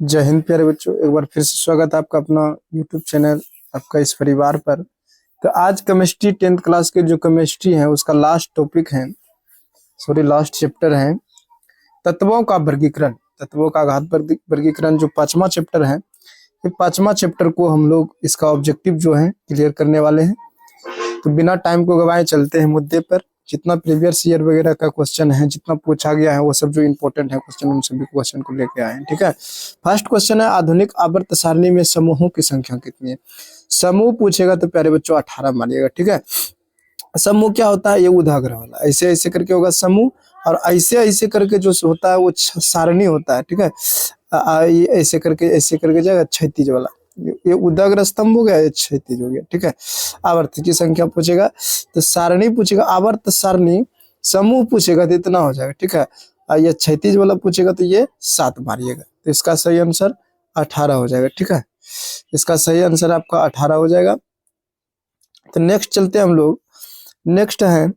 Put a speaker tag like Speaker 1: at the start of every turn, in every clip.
Speaker 1: जय हिंद प्यारे बच्चों, एक बार फिर से स्वागत है आपका अपना यूट्यूब चैनल आपका इस परिवार पर। तो आज केमिस्ट्री 10th क्लास के जो केमिस्ट्री है उसका लास्ट टॉपिक है, लास्ट चैप्टर है तत्वों का वर्गीकरण, तत्वों का घात वर्गीकरण जो 5वां चैप्टर है। ये 5वां चैप्टर को हम लोग इसका ऑब्जेक्टिव जो है क्लियर करने वाले हैं। तो बिना टाइम को गवाए चलते हैं मुद्दे पर। जितना प्रीवियस ईयर वगैरह का क्वेश्चन है, जितना पूछा गया है वो सब जो इम्पोर्टेंट है क्वेश्चन, उन सभी क्वेश्चन को लेके आए हैं। ठीक है, फर्स्ट क्वेश्चन है आधुनिक आवर्त सारणी में समूहों की संख्या कितनी है। समूह पूछेगा तो प्यारे बच्चों 18 मानिएगा। ठीक है, समूह क्या होता है, ये उदाग्रह वाला ऐसे ऐसे करके होगा समूह, और ऐसे ऐसे करके जो होता है वो सारणी होता है। ठीक है, ये ऐसे करके जाएगा क्षैतिज वाला, ये उदाग्र स्तंभ हो गया, ये क्षैतिज हो गया। ठीक है, आवर्त की संख्या पूछेगा तो सारणी पूछेगा, आवर्त सारणी। समूह पूछेगा तो इतना हो जाएगा। ठीक है, ये क्षैतिज वाला पूछेगा तो ये 7 मारिएगा। तो इसका सही आंसर 18 हो जाएगा। ठीक है, इसका सही आंसर आपका 18 हो जाएगा। तो नेक्स्ट चलते हैं हम लोग। नेक्स्ट है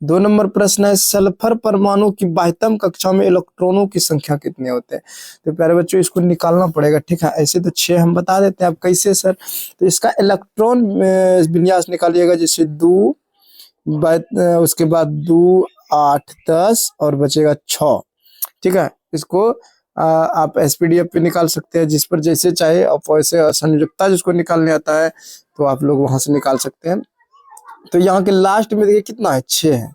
Speaker 1: 2 नंबर प्रश्न है सल्फर परमाणु की बाह्यतम कक्षा में इलेक्ट्रॉनों की संख्या कितने होते हैं। तो प्यारे बच्चों इसको निकालना पड़ेगा। ठीक है, ऐसे तो 6 हम बता देते हैं, आप कैसे सर। तो इसका इलेक्ट्रॉन विन्यास निकालिएगा, जैसे 2 उसके बाद 2 8 10 और बचेगा 6। ठीक है, इसको आप एसपीडीएफ पे निकाल सकते हैं, जिस पर जैसे चाहे आप वैसे संयोजकता जिसको निकालने आता है तो आप लोग वहां से निकाल सकते हैं। तो यहाँ के लास्ट में देखिए कितना है, 6 है।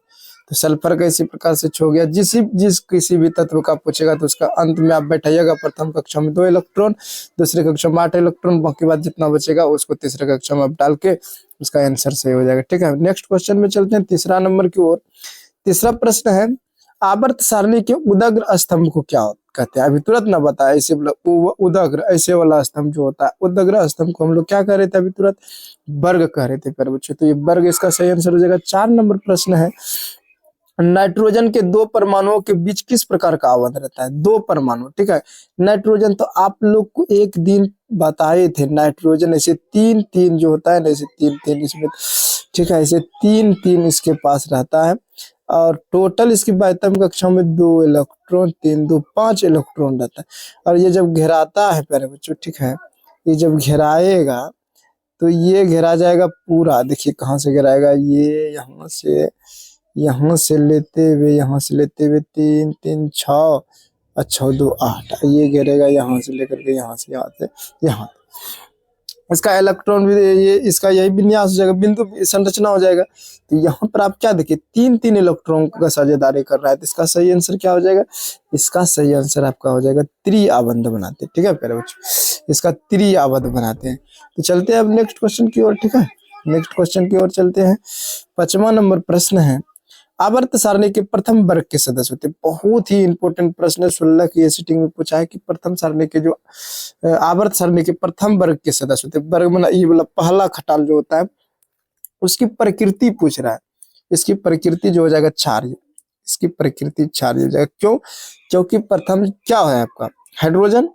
Speaker 1: तो सल्फर का इसी प्रकार से 6 हो गया। जिस किसी भी तत्व का पूछेगा तो उसका अंत में आप बैठाइएगा, प्रथम कक्षा में 2 इलेक्ट्रॉन, दूसरी कक्षा में 8 इलेक्ट्रॉन, बाकी बात जितना बचेगा उसको तीसरे कक्षा में आप डाल के उसका आंसर सही हो जाएगा। ठीक है, नेक्स्ट क्वेश्चन में चलते हैं, तीसरा नंबर की ओर। तीसरा प्रश्न है आवर्त सारणी के उदग्र स्तंभ को क्या कहते हैं। अभी तुरंत ना बताया, ऐसे उदग्र ऐसे वाला स्तंभ जो होता है, उदग्र स्तंभ को हम लोग क्या कह रहे थे, अभी तुरंत वर्ग कह रहे थे पर बच्चों। तो ये वर्ग इसका सही आंसर हो जाएगा। 4 नंबर प्रश्न है नाइट्रोजन के 2 परमाणुओं के बीच किस प्रकार का आबंध रहता है। 2 परमाणु, ठीक है, नाइट्रोजन तो आप लोग को एक दिन बताए थे, नाइट्रोजन ऐसे 3 जो होता है ना, ऐसे 3 इसमें। ठीक है, ऐसे 3 इसके पास रहता है, और टोटल इसकी बाह्यतम कक्षा में 2 इलेक्ट्रॉन, 3 2 5 इलेक्ट्रॉन रहता है। और ये जब घेराता है प्यारे बच्चों, ठीक है, ये जब घेराएगा तो ये घेरा जाएगा पूरा। देखिए कहाँ से घेराएगा, ये यहाँ से लेते हुए 3 3 6 और 6 2 8, ये घेरेगा यहाँ से लेकर के यहाँ से यहाँ। इसका इलेक्ट्रॉन भी ये इसका यही विन्यास हो जाएगा, बिंदु संरचना हो जाएगा। तो यहाँ पर आप क्या देखिए 3 इलेक्ट्रॉन का साझेदारी कर रहा है। तो इसका सही आंसर क्या हो जाएगा, इसका सही आंसर आपका हो जाएगा त्रिआबंध बनाते हैं। ठीक है प्यारे बच्चों, इसका त्रिआबंध बनाते हैं। तो चलते हैं अब नेक्स्ट क्वेश्चन की ओर। ठीक है, नेक्स्ट क्वेश्चन की ओर चलते हैं। 5वां नंबर प्रश्न है आवर्त सारणी के प्रथम वर्ग के सदस्य होते हैं। बहुत ही इंपॉर्टेंट प्रश्न है, 16 की सिटिंग में पूछा है कि प्रथम सारणी के जो आवर्त सारणी के प्रथम वर्ग के सदस्य होते हैं। वर्ग मतलब ये वाला पहला खटाल जो होता है उसकी प्रकृति पूछ रहा है। इसकी प्रकृति जो हो जाएगा क्षारीय, इसकी प्रकृति क्षारीय हो जाएगा। क्यों, क्योंकि प्रथम क्या है आपका हाइड्रोजन,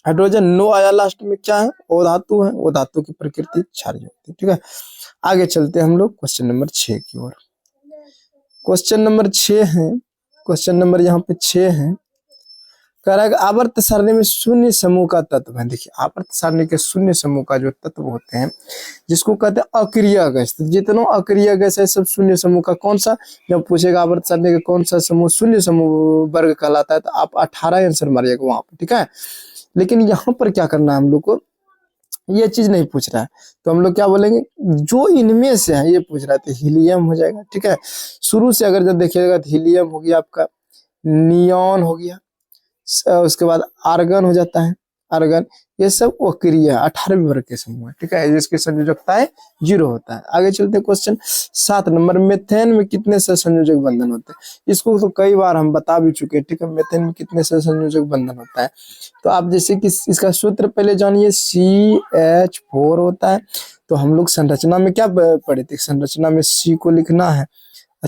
Speaker 1: हाइड्रोजन नो आया लास्ट में, क्या है ओ धातु है, ओ धातु की प्रकृति क्षारीय होती है। ठीक है, आगे चलते हैं हम लोग क्वेश्चन नंबर 6 की ओर। क्वेश्चन नंबर 6 है, क्वेश्चन नंबर यहाँ पे 6 है, कह रहा है आवर्त सारणी में शून्य समूह का तत्व है। देखिए आवर्त सारणी के शून्य समूह का जो तत्व होते हैं जिसको कहते हैं अक्रिय गैस, जितनों अक्रिय गैस है सब शून्य समूह का। कौन सा, जब पूछेगा आवर्त सारणी का कौन सा समूह शून्य समूह वर्ग कहलाता है, तो आप 18 आंसर मारिएगा वहां पर। ठीक है, लेकिन यहाँ पर क्या करना है हम लोग को, ये चीज नहीं पूछ रहा है, तो हम लोग क्या बोलेंगे जो इनमें से है ये पूछ रहा है, तो हीलियम हो जाएगा। ठीक है, शुरू से अगर जब देखिएगा तो हीलियम हो गया आपका, नियॉन हो गया, उसके बाद आर्गन हो जाता है, आर्गन, ये सब अक्रिय 18वें वर्ग के समूह है। ठीक है, जिसकी संयोजकताएं 0 होता है। आगे चलते हैं क्वेश्चन 7 नंबर, मेथेन में कितने सहसंयोजक बंधन होते हैं। इसको तो कई बार हम बता भी चुके हैं। ठीक है, मेथेन में कितने सहसंयोजक बंधन होता है, तो आप जैसे कि इसका सूत्र पहले जानिए, CH4 होता है। तो हम लोग संरचना में क्या पढ़े थे, संरचना में C को लिखना है,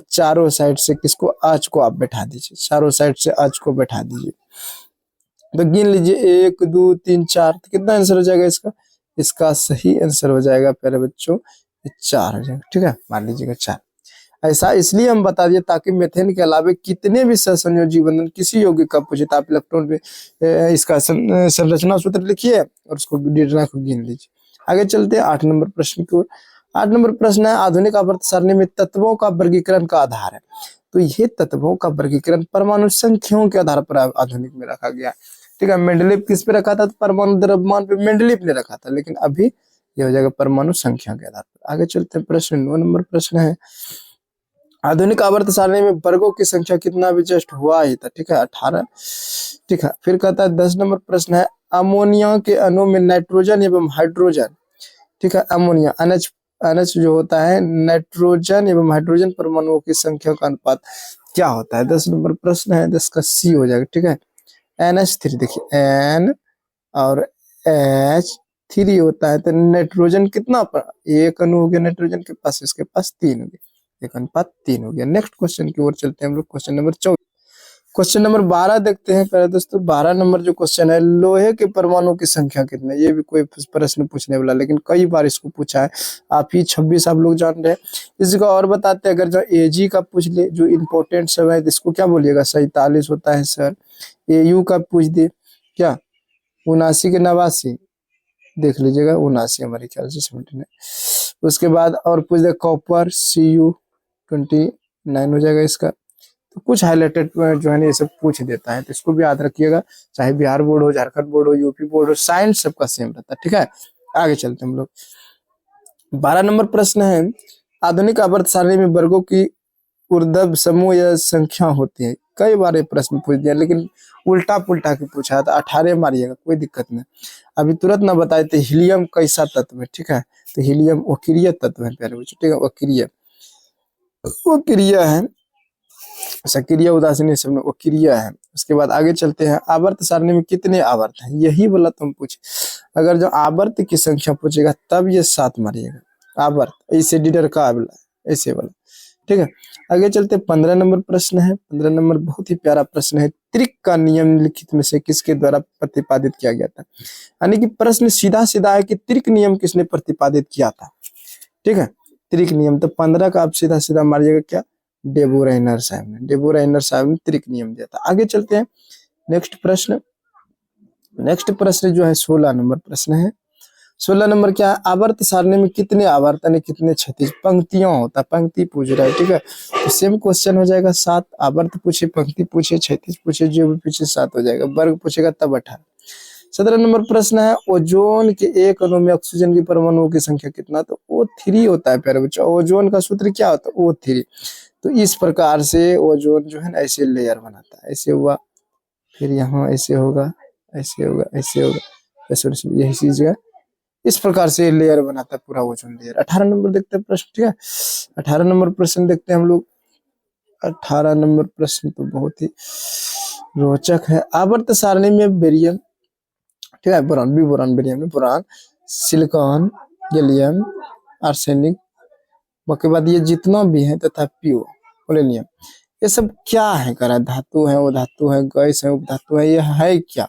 Speaker 1: चारों साइड से किसको, H को आप बैठा दीजिए, चारों साइड से H को बैठा दीजिए। तो गिन लीजिए 1 2 3 4, तो कितना आंसर हो जाएगा इसका, इसका सही आंसर हो जाएगा प्यारे बच्चों 4 हो जाएगा। ठीक है, मान लीजिएगा 4। ऐसा इसलिए हम बता दिए ताकि मीथेन के अलावा कितने भी सहसंयोजी बंधन किसी यौगिक का पूछे तो आप इलेक्ट्रॉन पे इसका संरचना सूत्र लिखिए और उसको डेटा को गिन लीजिए। आगे चलते हैं 8 नंबर प्रश्न की ओर। 8 नंबर प्रश्न है आधुनिक आवर्त सारणी में तत्वों का वर्गीकरण का आधार है। तो ये तत्वों का वर्गीकरण परमाणु संख्याओं के आधार पर आधुनिक में रखा गया। ठीक है, मेंडलीव किस पे रखा था? तो परमाणु द्रव्यमान पे मेंडलीव ने रखा था, लेकिन अभी ये हो जाएगा परमाणु संख्या के आधार पर। आगे चलते हैं प्रश्न 9 नंबर प्रश्न है आधुनिक आवर्त सारणी में वर्गों की संख्या कितना भी जस्ट हुआ ही था। ठीक है, 18। ठीक है, फिर कहता है 10 नंबर प्रश्न है अमोनिया के अणु में नाइट्रोजन एवं हाइड्रोजन, ठीक है, अमोनिया NH जो होता है नाइट्रोजन एवं हाइड्रोजन परमाणुओं की संख्या का अनुपात क्या होता है? 10 नंबर प्रश्न है, 10 का सी हो जाएगा। ठीक है, NH3 देखिए N और H3 होता है तो नाइट्रोजन कितना एक अणु हो गया नाइट्रोजन के पास, इसके पास 3 हो गया, 1:3 हो गया। नेक्स्ट क्वेश्चन की ओर चलते हैं हम लोग, क्वेश्चन नंबर 14। क्वेश्चन नंबर 12 देखते हैं पहले दोस्तों। 12 नंबर जो क्वेश्चन है लोहे के परमाणु की संख्या कितनी है? ये भी कोई प्रश्न पूछने वाला, लेकिन कई बार इसको पूछा है। आप ही 26 आप लोग जान रहे हैं। इसको और बताते हैं, अगर जो Ag का पूछ ले जो इम्पोर्टेंट सब है, इसको क्या बोलिएगा? 47 होता है सर। Au का पूछ दे क्या 79 के 89 देख लीजिएगा, 79 हमारे ख्याल से 79। उसके बाद और पूछ दे कॉपर Cu 29 हो जाएगा इसका। तो कुछ हाईलाइटेड जो है ना ये सब पूछ देता है, तो इसको भी याद रखिएगा। चाहे बिहार बोर्ड हो, झारखंड बोर्ड हो, यूपी बोर्ड हो, साइंस सबका सेम रहता है। ठीक है, आगे चलते हैं हम लोग। 12 नंबर प्रश्न है आधुनिक आवर्त सारणी में वर्गों की ऊर्ध्व समूह या संख्या होती है। कई बार ये प्रश्न पूछ दिया, लेकिन उल्टा पुल्टा के पूछा है, तो 18 मारिएगा, कोई दिक्कत नहीं। अभी तुरंत ना बताए थे हीलियम कैसा तत्व है। ठीक है, तो हीलियम अक्रिय तत्व है प्यारे बच्चों। ठीक है, अक्रिय है, सक्रिय उदासीन सब में अक्रिय है। उसके बाद आगे चलते हैं आवर्त सारणी में कितने आवर्त हैं, यही बोला तुम पूछे। अगर जो आवर्त की संख्या पूछेगा तब ये 7 मारिएगा। आवर्त ऐसे डीडर का ऐसे वाला। ठीक है, आगे चलते 15 नंबर प्रश्न है। 15 नंबर बहुत ही प्यारा प्रश्न है। त्रिक का नियम निम्नलिखित में से किसके द्वारा प्रतिपादित किया गया था? यानी कि प्रश्न सीधा सीधा है कि त्रिक नियम किसने प्रतिपादित किया था। ठीक है, त्रिक नियम, तो 15 का आप सीधा सीधा मारिएगा क्या? डेबोरेनर साहब ने त्रिक नियम दिया था। आगे चलते हैं नेक्स्ट प्रश्न जो है 16 नंबर प्रश्न है। 16 नंबर क्या है? आवर्त सारणी में कितने आवर्त यानी कितने क्षैतिज पंक्तियां होता है? पंक्ति पूछ रहा है। ठीक है, तो सेम क्वेश्चन हो जाएगा 7। आवर्त पूछे, पंक्ति पूछे, क्षैतिज पूछे, जो भी पूछे 7 हो जाएगा। वर्ग पूछेगा तब 18। 17 नंबर प्रश्न है ओजोन के एक अणु में ऑक्सीजन की परमाणुओं की संख्या कितना? तो O3 होता है प्यारे बच्चों। ओजोन का सूत्र क्या होता है? O3। तो इस प्रकार से ओजोन जो है ना ऐसे लेयर बनाता है। ऐसे हुआ, फिर यहाँ ऐसे होगा, ऐसे होगा, ऐसे होगा, ऐसे यही चीज है। इस प्रकार से लेयर बनाता है पूरा ओजोन लेयर। 18 नंबर देखते हैं प्रश्न। ठीक है, 18 नंबर प्रश्न देखते हैं हम लोग। 18 नंबर प्रश्न तो बहुत ही रोचक है। आवर्त सारणी में बेरियम, ठीक है, boron barium, boron, silicon, gallium, arsenic, उसके बाद ये जितना भी है तथा प्योर पोलेनियम, ये सब क्या है? करा धातु है, वो धातु है, गैस है, उपधातु है, ये है क्या?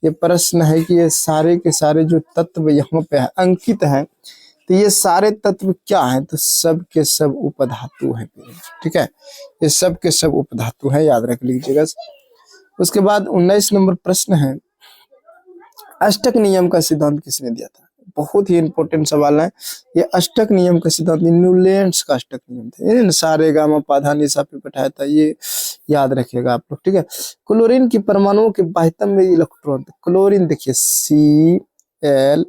Speaker 1: ये प्रश्न है कि ये सारे के सारे जो तत्व यहाँ पे है अंकित है, तो ये सारे तत्व क्या है? तो सब के सब उपधातु है। ठीक है, ये सब के सब उपधातु है, याद रख लीजिएगा। उसके बाद 19 नंबर प्रश्न है अष्टक नियम का सिद्धांत किसने दिया था? बहुत ही इंपॉर्टेंट सवाल है। ये अष्टक नियम का सिद्धांत न्यूलैंड्स का अष्टक नियम था। सारे गामा पाधा निशा पे बैठाया था, ये याद रखिएगा आप लोग। ठीक है, क्लोरीन की परमाणुओं के बाह्यतम में इलेक्ट्रॉन, क्लोरीन देखिए Cl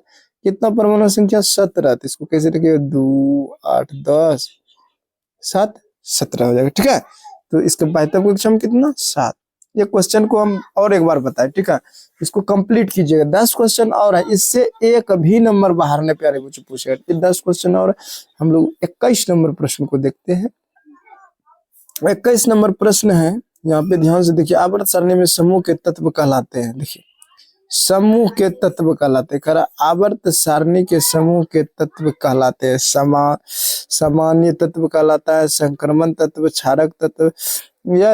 Speaker 1: कितना परमाणु संख्या 17, तो इसको कैसे रखिएगा? 2 8 10 7 17 हो जाएगा। ठीक है, तो इसका बाह्यतम कक्षम कितना? 7। ये क्वेश्चन को हम और एक बार बताएं। ठीक है, इसको कंप्लीट कीजिएगा। 10 क्वेश्चन और है, इससे एक भी नंबर बाहर ने प्यारे बच्चों पूछेगा। 10 क्वेश्चन और हम लोग 21 नंबर प्रश्न को देखते हैं। 21 नंबर प्रश्न है, यहाँ पे ध्यान से देखिए। आवर्त सारणी में समूह के तत्व कहलाते हैं। देखिए समूह के तत्व कहलाते हैं। खरा आवर्त सारणी के समूह के तत्व कहलाते हैं। सामान्य तत्व कहलाता है, संक्रमण तत्व, क्षारक तत्व या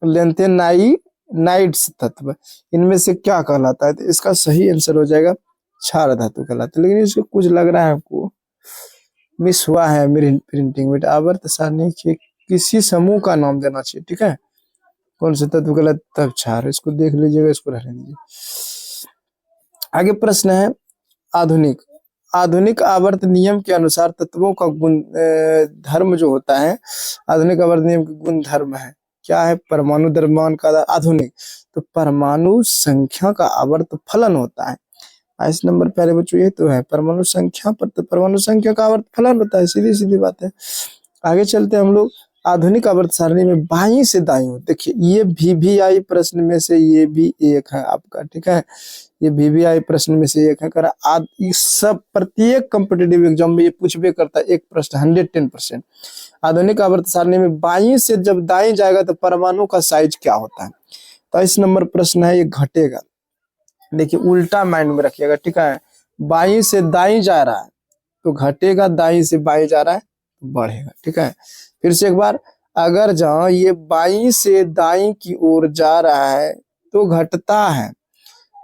Speaker 1: लेंथेनाइड्स तत्व, इनमें से क्या कहलाता है? तो इसका सही आंसर हो जाएगा क्षार धातु कहलाता है। लेकिन इसको कुछ लग रहा है आपको मिस हुआ है मेरी प्रिंटिंग में। आवर्त सारणी के किसी समूह का नाम देना चाहिए, ठीक है। कौन सा तत्व गलत तब छार, इसको देख लीजिएगा, इसको रहने दीजिए। आगे प्रश्न है आधुनिक। आधुनिक आवर्त नियम के अनुसार तत्वों का गुण धर्म जो होता है, आधुनिक आवर्त नियम का गुण धर्म है क्या है? परमाणु द्रव्यमान का आधुनिक, तो परमाणु संख्या का आवर्त फलन होता है। 22 नंबर प्यारे बच्चों ये तो है परमाणु संख्या पर, तो परमाणु संख्या का आवर्त फलन होता है, सीधी सीधी बात है। आगे चलते हैं हम लोग। आधुनिक आवर्त सारणी में बाईं से दाईं ओर, देखिए ये VVI प्रश्न में से ये भी एक है आपका, ठीक है। ये VVI प्रश्न में से एक है। कर इस सब प्रत्येक कॉम्पिटिटिव एग्जाम में ये पूछबे करता है, एक प्रश्न 110%। आधुनिक आवर्त सारणी में बाईं से जब दाईं जाएगा तो परमाणु का साइज क्या होता है? तो इस नंबर प्रश्न है, ये घटेगा। देखिए उल्टा माइंड में रखिएगा, ठीक है। बाईं से दाईं जा रहा है तो घटेगा, दाईं से बाईं जा रहा है तो बढ़ेगा, ठीक है। फिर से एक बार, अगर जहाँ ये बाईं से दाईं की ओर जा रहा है तो घटता है,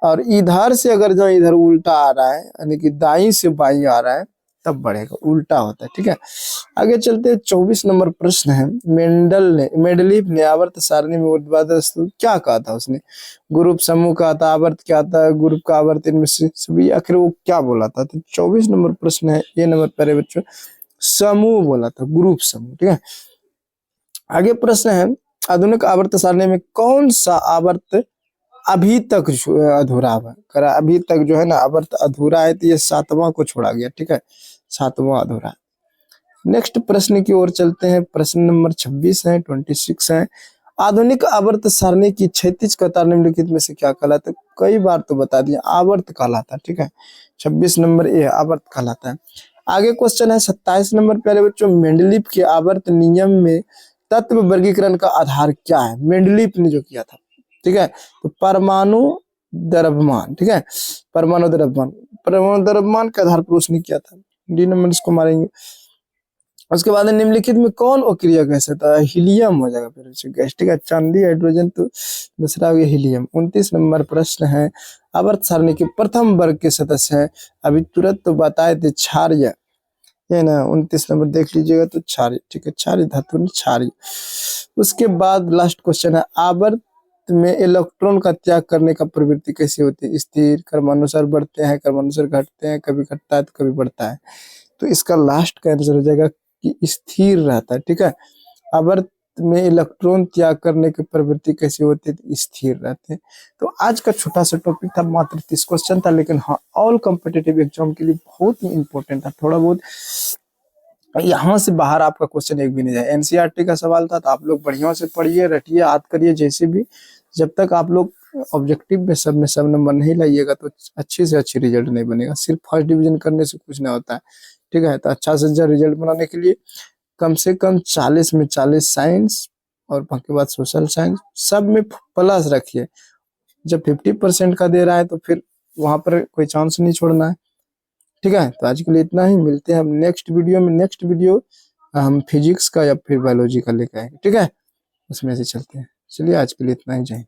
Speaker 1: और इधर से अगर जहाँ इधर उल्टा आ रहा है यानी कि दाईं से बाईं आ रहा है तब बढ़ेगा, उल्टा होता है, ठीक है। आगे चलते 24 नंबर प्रश्न है। मेंडलीव ने आवर्त सारणी में ऊर्ध्वाधर स्तूप क्या कहा था? उसने ग्रुप समूह कहा था, आवर्त क्या था, ग्रुप का आवर्त, इनमें से सभी, आखिर वो क्या बोला था? तो 24 नंबर प्रश्न है, ये नंबर प्यारे बच्चों समूह बोला था, ग्रुप समूह, ठीक है। आगे प्रश्न है आधुनिक आवर्त सारणी में कौन सा आवर्त अभी तक अधूरा है? करा अभी तक जो है ना आवर्त अधूरा है, तो ये 7वां को छोड़ा गया, ठीक है, 7वां अधूरा है। नेक्स्ट प्रश्न की ओर चलते हैं। प्रश्न नंबर 26 है, 26 है। आधुनिक आवर्त सारणी की क्षैतिज कतार निम्नलिखित में से क्या कहलाता है? कई बार तो बता दिया, आवर्त कहलाता है, ठीक है। 26 नंबर ए आवर्त कहलाता है। आगे क्वेश्चन है 27 नंबर प्यारे बच्चों, मेंडलीव के आवर्त नियम में तत्व वर्गीकरण का आधार क्या है? मेंडलीव ने जो किया था, ठीक है। तो परमाणु द्रव्यमान, ठीक है, परमाणु द्रव्यमान के आधार पर उसने किया था। डी नंबर इसको मारेंगे। उसके बाद निम्नलिखित में कौन अक्रिय गैस होता है? हीलियम हो जाएगा फिर गैस, ठीक है। चांदी, हाइड्रोजन, तो दूसरा हो गया हीलियम। 29 नंबर प्रश्न है आवर्त सारणी के प्रथम वर्ग के सदस्य है, अभी तुरंत तो बताए थे क्षार्य, है ना। 29 नंबर देख लीजिएगा तो क्षार्य, ठीक है, क्षार्य धातु क्षार्य। उसके बाद लास्ट क्वेश्चन है आवर्त में इलेक्ट्रॉन का त्याग करने का प्रवृत्ति कैसी होती है? स्थिर, क्रमानुसार बढ़ते हैं, क्रमानुसार घटते हैं, कभी घटता है तो कभी बढ़ता है। तो इसका लास्ट का आंसर हो जाएगा कि स्थिर रहता है, ठीक है। आवर्त में इलेक्ट्रॉन त्याग करने की प्रवृत्ति कैसी होती है? तो स्थिर रहते हैं। तो आज का छोटा सा टॉपिक था, मात्र 30 क्वेश्चन था, लेकिन हाँ ऑल कॉम्पिटिटिव एग्जाम के लिए बहुत ही इंपॉर्टेंट था। थोड़ा बहुत यहाँ से बाहर आपका क्वेश्चन एक भी नहीं जाए। एनसीईआरटी का सवाल था, तो आप लोग बढ़िया से पढ़िए, रटिए, याद करिए, जैसे भी। जब तक आप लोग ऑब्जेक्टिव में सब नंबर नहीं लाइएगा तो अच्छी से अच्छी रिजल्ट नहीं बनेगा। सिर्फ फर्स्ट डिवीजन करने से कुछ नहीं होता है, ठीक है। तो अच्छा से अच्छा रिजल्ट बनाने के लिए कम से कम 40 में 40 साइंस और बाकी बाद सोशल साइंस, सब में प्लस रखिए। जब 50% का दे रहा है तो फिर वहां पर कोई चांस नहीं छोड़ना है, ठीक है। तो आज के लिए इतना ही, मिलते हैं हम नेक्स्ट वीडियो में। नेक्स्ट वीडियो हम फिजिक्स का या फिर बायोलॉजी का लेकर आएंगे, ठीक है, उसमें से चलते हैं। चलिए आज के लिए इतना ही, जय हिंद।